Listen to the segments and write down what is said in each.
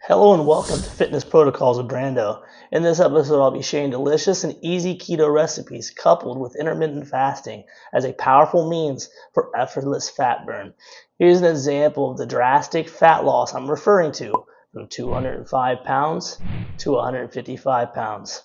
Hello and welcome to Fitness Protocols with Brando. In this episode, I'll be sharing delicious and easy keto recipes coupled with intermittent fasting as a powerful means for effortless fat burn. Here's an example of the drastic fat loss I'm referring to, from 205 pounds to 155 pounds.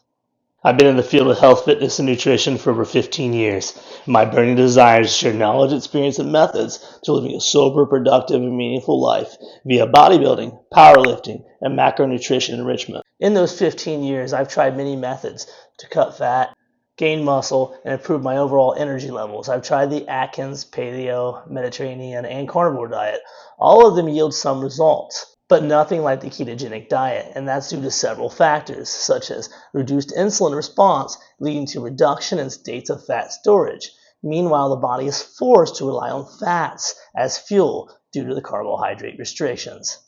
I've been in the field of health, fitness, and nutrition for over 15 years. My burning desire is to share knowledge, experience, and methods to living a sober, productive, and meaningful life via bodybuilding, powerlifting, and macronutrition enrichment. In those 15 years, I've tried many methods to cut fat, gain muscle, and improve my overall energy levels. I've tried the Atkins, Paleo, Mediterranean, and Carnivore diet. All of them yield some results, but nothing like the ketogenic diet, and that's due to several factors, such as reduced insulin response, leading to reduction in states of fat storage. Meanwhile, the body is forced to rely on fats as fuel due to the carbohydrate restrictions.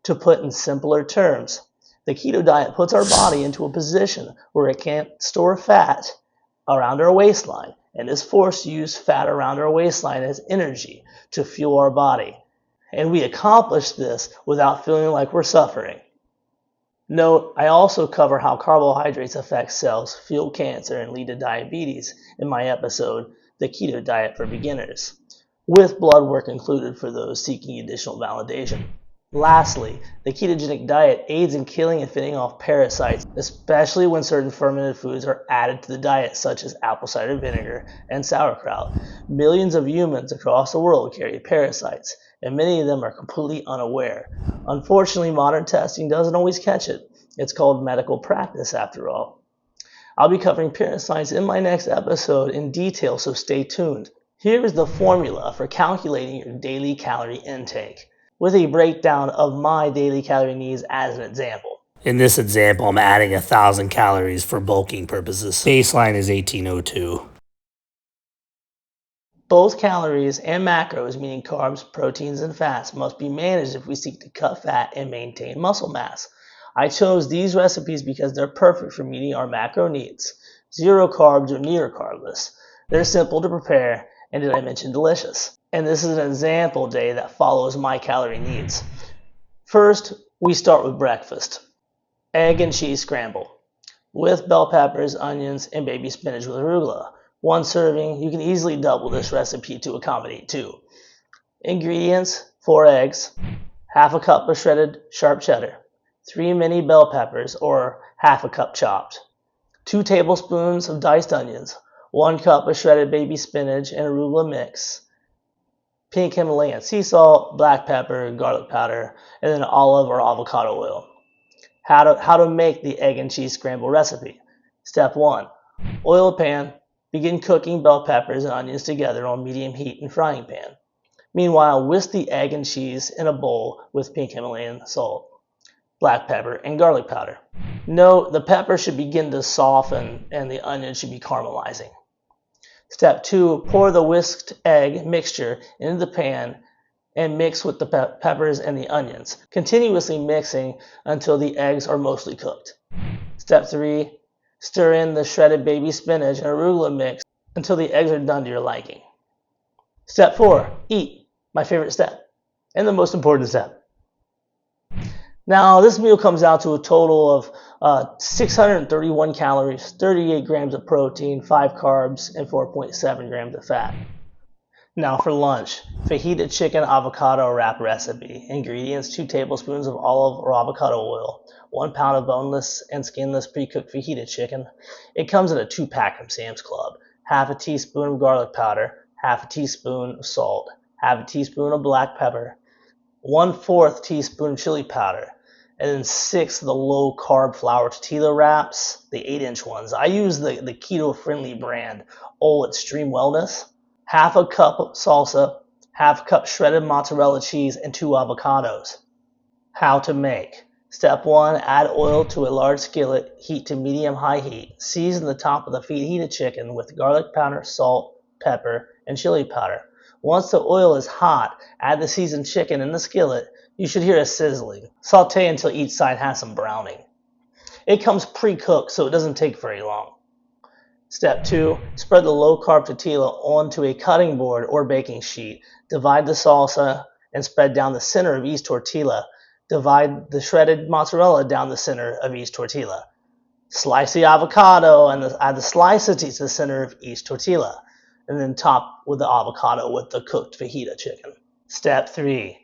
To put in simpler terms, the keto diet puts our body into a position where it can't store fat around our waistline, and is forced to use fat around our waistline as energy to fuel our body. And we accomplish this without feeling like we're suffering. Note, I also cover how carbohydrates affect cells, fuel cancer, and lead to diabetes in my episode, The Keto Diet for Beginners, with blood work included for those seeking additional validation. Lastly, the ketogenic diet aids in killing and fending off parasites, especially when certain fermented foods are added to the diet, such as apple cider vinegar and sauerkraut. Millions of humans across the world carry parasites, and many of them are completely unaware. Unfortunately, modern testing doesn't always catch it. It's called medical practice after all. I'll be covering parasites in my next episode in detail, so stay tuned. Here is the formula for calculating your daily calorie intake, with a breakdown of my daily calorie needs as an example. In this example, I'm adding 1,000 calories for bulking purposes. Baseline is 1802. Both calories and macros, meaning carbs, proteins, and fats, must be managed if we seek to cut fat and maintain muscle mass. I chose these recipes because they're perfect for meeting our macro needs. 0 carbs or near carbless. They're simple to prepare, and did I mention delicious? And this is an example day that follows my calorie needs. First, we start with breakfast. Egg and cheese scramble with bell peppers, onions, and baby spinach with arugula. 1 serving. You can easily double this recipe to accommodate 2. Ingredients: 4 eggs, half a cup of shredded sharp cheddar, 3 mini bell peppers or half a cup chopped, 2 tablespoons of diced onions, 1 cup of shredded baby spinach and arugula mix, pink Himalayan sea salt, black pepper, garlic powder, and then olive or avocado oil. How to make the egg and cheese scramble recipe. Step 1. Oil a pan. Begin cooking bell peppers and onions together on medium heat in frying pan. Meanwhile, whisk the egg and cheese in a bowl with pink Himalayan salt, black pepper, and garlic powder. Note, the pepper should begin to soften and the onion should be caramelizing. Step 2, pour the whisked egg mixture into the pan and mix with the peppers and the onions, continuously mixing until the eggs are mostly cooked. Step 3, stir in the shredded baby spinach and arugula mix until the eggs are done to your liking. Step 4, eat, my favorite step, and the most important step. Now, this meal comes out to a total of 631 calories, 38 grams of protein, 5 carbs, and 4.7 grams of fat. Now for lunch, fajita chicken avocado wrap recipe. Ingredients: 2 tablespoons of olive or avocado oil, 1 pound of boneless and skinless pre-cooked fajita chicken. It comes in a 2-pack from Sam's Club. Half a teaspoon of garlic powder, half a teaspoon of salt, half a teaspoon of black pepper, 1/4 teaspoon of chili powder, and then 6 of the low-carb flour tortilla wraps, the 8-inch ones. I use the keto-friendly brand, Extreme Wellness. Half a cup of salsa, half a cup shredded mozzarella cheese, and 2 avocados. How to make. Step 1, add oil to a large skillet, heat to medium-high heat. Season the top of the fajita chicken with garlic powder, salt, pepper, and chili powder. Once the oil is hot, add the seasoned chicken in the skillet. You should hear a sizzling. Saute until each side has some browning. It comes pre-cooked, so it doesn't take very long. Step 2, spread the low-carb tortilla onto a cutting board or baking sheet. Divide the salsa and spread down the center of each tortilla. Divide the shredded mozzarella down the center of each tortilla. Slice the avocado and add the slices to the center of each tortilla, and then top with the avocado with the cooked fajita chicken. Step 3.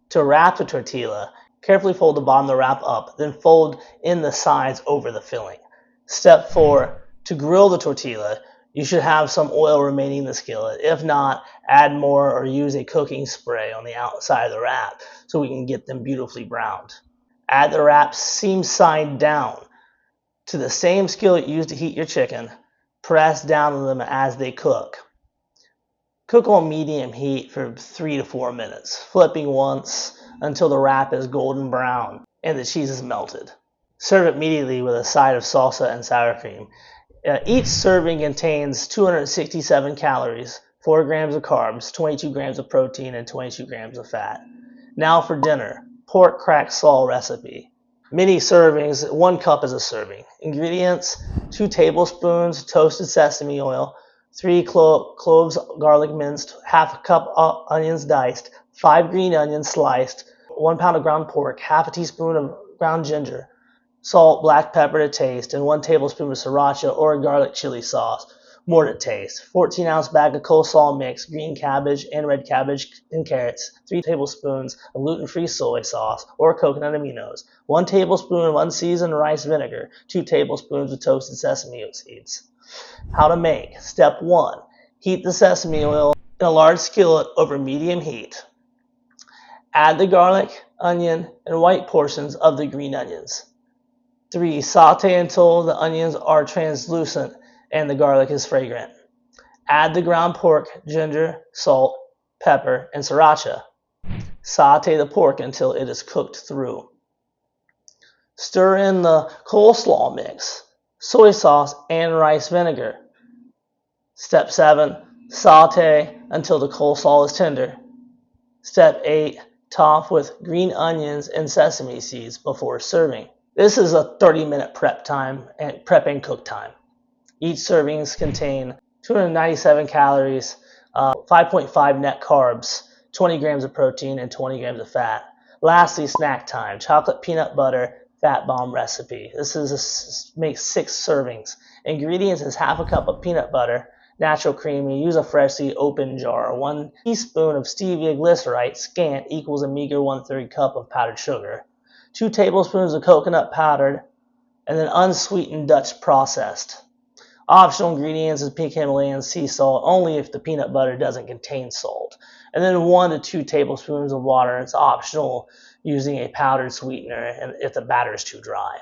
To wrap the tortilla, carefully fold the bottom of the wrap up, then fold in the sides over the filling. Step 4. To grill the tortilla, you should have some oil remaining in the skillet. If not, add more or use a cooking spray on the outside of the wrap so we can get them beautifully browned. Add the wrap seam side down to the same skillet used to heat your chicken. Press down on them as they cook. Cook on medium heat for 3 to 4 minutes, flipping once until the wrap is golden brown and the cheese is melted. Serve immediately with a side of salsa and sour cream. Each serving contains 267 calories, 4 grams of carbs, 22 grams of protein, and 22 grams of fat. Now for dinner, pork crack saw recipe. Mini servings, 1 cup is a serving. Ingredients, 2 tablespoons toasted sesame oil, 3 cloves garlic minced, half a cup onions diced, 5 green onions sliced, 1 pound of ground pork, half a teaspoon of ground ginger, salt, black pepper to taste, and 1 tablespoon of sriracha or garlic chili sauce, more to taste. 14-ounce bag of coleslaw mix, green cabbage and red cabbage and carrots, 3 tablespoons of gluten-free soy sauce or coconut aminos, 1 tablespoon of unseasoned rice vinegar, 2 tablespoons of toasted sesame seeds. How to make. Step 1. Heat the sesame oil in a large skillet over medium heat. Add the garlic, onion, and white portions of the green onions. 3. Saute until the onions are translucent and the garlic is fragrant. Add the ground pork, ginger, salt, pepper, and sriracha. Saute the pork until it is cooked through. Stir in the coleslaw mix, soy sauce, and rice vinegar. Step 7. Saute until the coleslaw is tender. Step 8. Top with green onions and sesame seeds before serving. This is a 30-minute prep and cook time. Each servings contain 297 calories, 5.5 net carbs, 20 grams of protein, and 20 grams of fat. Lastly, snack time. Chocolate peanut butter fat bomb recipe. This makes 6 servings. Ingredients is half a cup of peanut butter, natural creamy, use a freshly opened jar, 1 teaspoon of stevia glycerite, scant equals a meager 1/3 cup of powdered sugar, 2 tablespoons of coconut powdered, and then unsweetened Dutch processed. Optional ingredients is pink Himalayan sea salt, only if the peanut butter doesn't contain salt. And then 1 to 2 tablespoons of water. It's optional using a powdered sweetener and if the batter is too dry.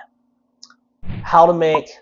How to make.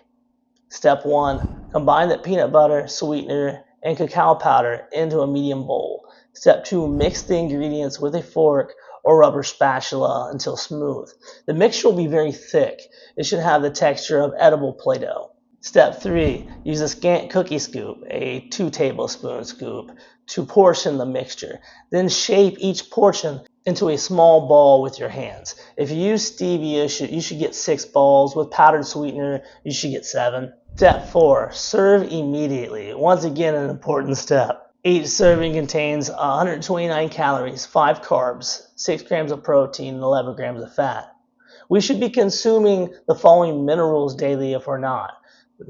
Step 1. Combine the peanut butter, sweetener, and cacao powder into a medium bowl. Step 2. Mix the ingredients with a fork or rubber spatula until smooth. The mixture will be very thick. It should have the texture of edible Play-Doh. Step 3. Use a scant cookie scoop, a 2 tablespoon scoop, to portion the mixture. Then shape each portion into a small ball with your hands. If you use stevia, you should get 6 balls. With powdered sweetener, you should get 7. Step 4. Serve immediately. Once again, an important step. Each serving contains 129 calories, 5 carbs, 6 grams of protein, and 11 grams of fat. We should be consuming the following minerals daily if we're not.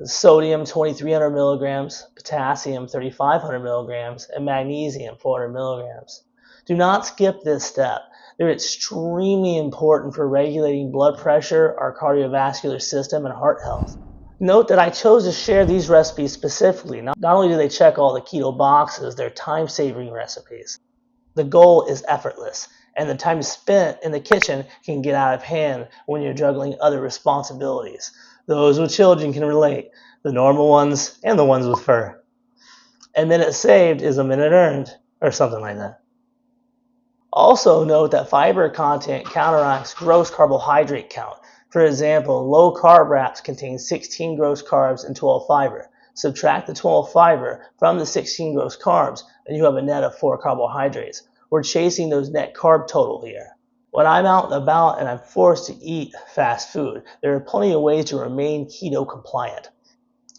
Sodium 2300 milligrams, potassium 3500 milligrams, and magnesium 400 milligrams. Do not skip this step. They're extremely important for regulating blood pressure, our cardiovascular system, and heart health. Note that I chose to share these recipes specifically. Not only do they check all the keto boxes, they're time-saving recipes. The goal is effortless, and the time spent in the kitchen can get out of hand when you're juggling other responsibilities. Those with children can relate, the normal ones and the ones with fur. A minute saved is a minute earned, or something like that. Also note that fiber content counteracts gross carbohydrate count. For example, low carb wraps contain 16 gross carbs and 12 fiber. Subtract the 12 fiber from the 16 gross carbs, and you have a net of 4 carbohydrates. We're chasing those net carb total here. When I'm out and about and I'm forced to eat fast food, there are plenty of ways to remain keto compliant.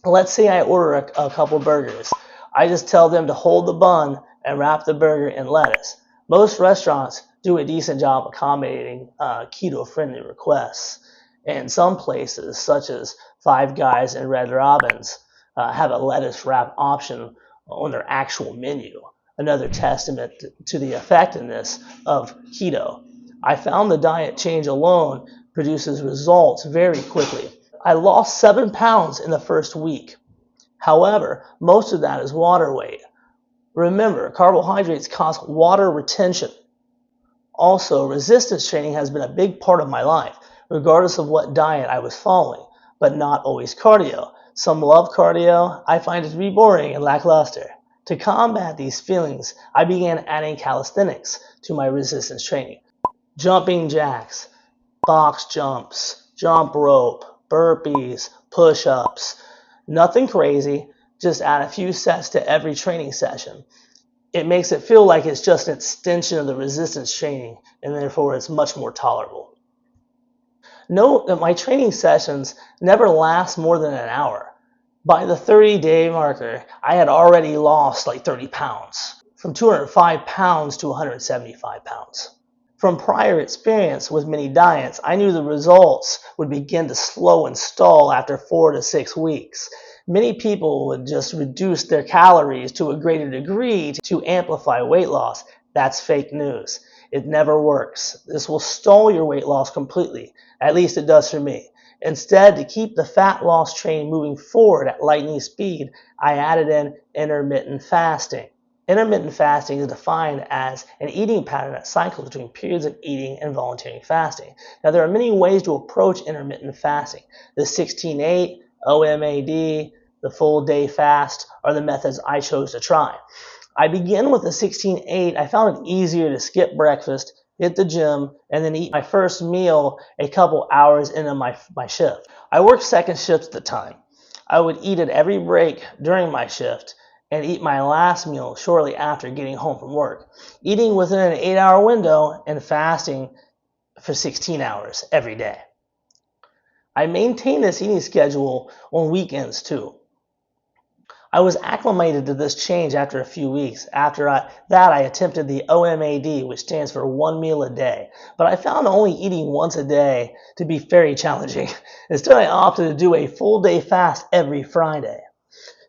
Let's say I order a couple burgers. I just tell them to hold the bun and wrap the burger in lettuce. Most restaurants do a decent job accommodating keto-friendly requests. And some places, such as Five Guys and Red Robin's, have a lettuce wrap option on their actual menu, another testament to the effectiveness of keto. I found the diet change alone produces results very quickly. I lost 7 pounds in the first week. However, most of that is water weight. Remember, carbohydrates cause water retention. Also, resistance training has been a big part of my life, regardless of what diet I was following, but not always cardio. Some love cardio. I find it to be boring and lackluster. To combat these feelings, I began adding calisthenics to my resistance training. Jumping jacks, box jumps, jump rope, burpees, push-ups. Nothing crazy, just add a few sets to every training session. It makes it feel like it's just an extension of the resistance training, and therefore it's much more tolerable. Note that my training sessions never last more than an hour. By the 30-day marker, I had already lost like 30 pounds, from 205 pounds to 175 pounds. From prior experience with many diets, I knew the results would begin to slow and stall after 4 to 6 weeks. Many people would just reduce their calories to a greater degree to amplify weight loss. That's fake news. It never works. This will stall your weight loss completely. At least it does for me. Instead, to keep the fat loss train moving forward at lightning speed, I added in intermittent fasting. Intermittent fasting is defined as an eating pattern that cycles between periods of eating and voluntary fasting. Now, there are many ways to approach intermittent fasting. The 16-8, OMAD, the full day fast are the methods I chose to try. I begin with the 16-8. I found it easier to skip breakfast, hit the gym, and then eat my first meal a couple hours into my shift. I worked second shift at the time. I would eat at every break during my shift and eat my last meal shortly after getting home from work, eating within an 8-hour window and fasting for 16 hours every day. I maintained this eating schedule on weekends too. I was acclimated to this change after a few weeks. After that, I attempted the OMAD, which stands for 1 meal a day. But I found only eating once a day to be very challenging. Instead, I opted to do a full day fast every Friday.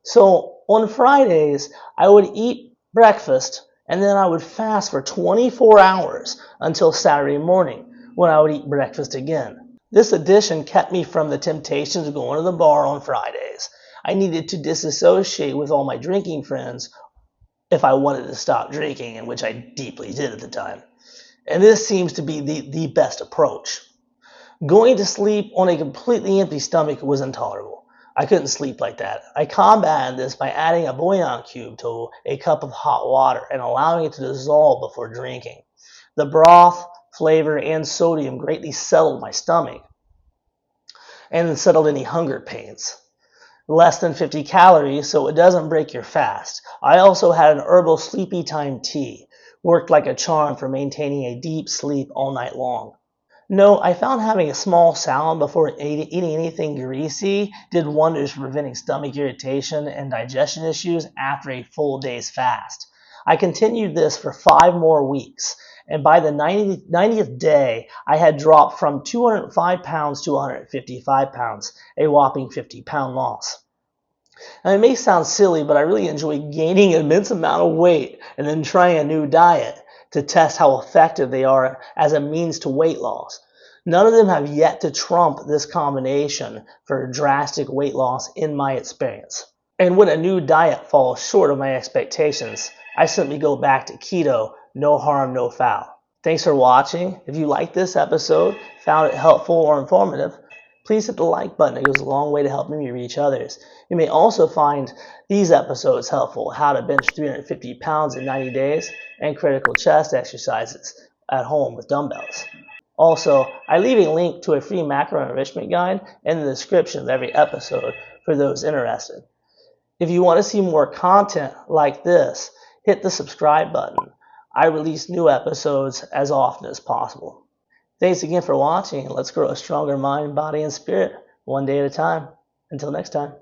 So on Fridays, I would eat breakfast and then I would fast for 24 hours until Saturday morning when I would eat breakfast again. This addition kept me from the temptations of going to the bar on Fridays. I needed to disassociate with all my drinking friends if I wanted to stop drinking, and which I deeply did at the time. And this seems to be the best approach. Going to sleep on a completely empty stomach was intolerable. I couldn't sleep like that. I combated this by adding a bouillon cube to a cup of hot water and allowing it to dissolve before drinking. The broth, flavor, and sodium greatly settled my stomach and settled any hunger pains. Less than 50 calories, so it doesn't break your fast. I also had an herbal sleepy time tea. Worked like a charm for maintaining a deep sleep all night long. No, I found having a small salad before eating anything greasy did wonders for preventing stomach irritation and digestion issues after a full day's fast. I continued this for 5 more weeks, and by the 90th day, I had dropped from 205 pounds to 155 pounds, a whopping 50-pound loss. Now, it may sound silly, but I really enjoy gaining an immense amount of weight and then trying a new diet to test how effective they are as a means to weight loss. None of them have yet to trump this combination for drastic weight loss in my experience. And when a new diet falls short of my expectations, I simply go back to keto, no harm, no foul. Thanks for watching. If you liked this episode, found it helpful or informative, please hit the like button. It goes a long way to helping me reach others. You may also find these episodes helpful: how to bench 350 pounds in 90 days and critical chest exercises at home with dumbbells. Also, I leave a link to a free macro enrichment guide in the description of every episode for those interested. If you want to see more content like this, hit the subscribe button. I release new episodes as often as possible. Thanks again for watching, and let's grow a stronger mind, body, and spirit, one day at a time. Until next time.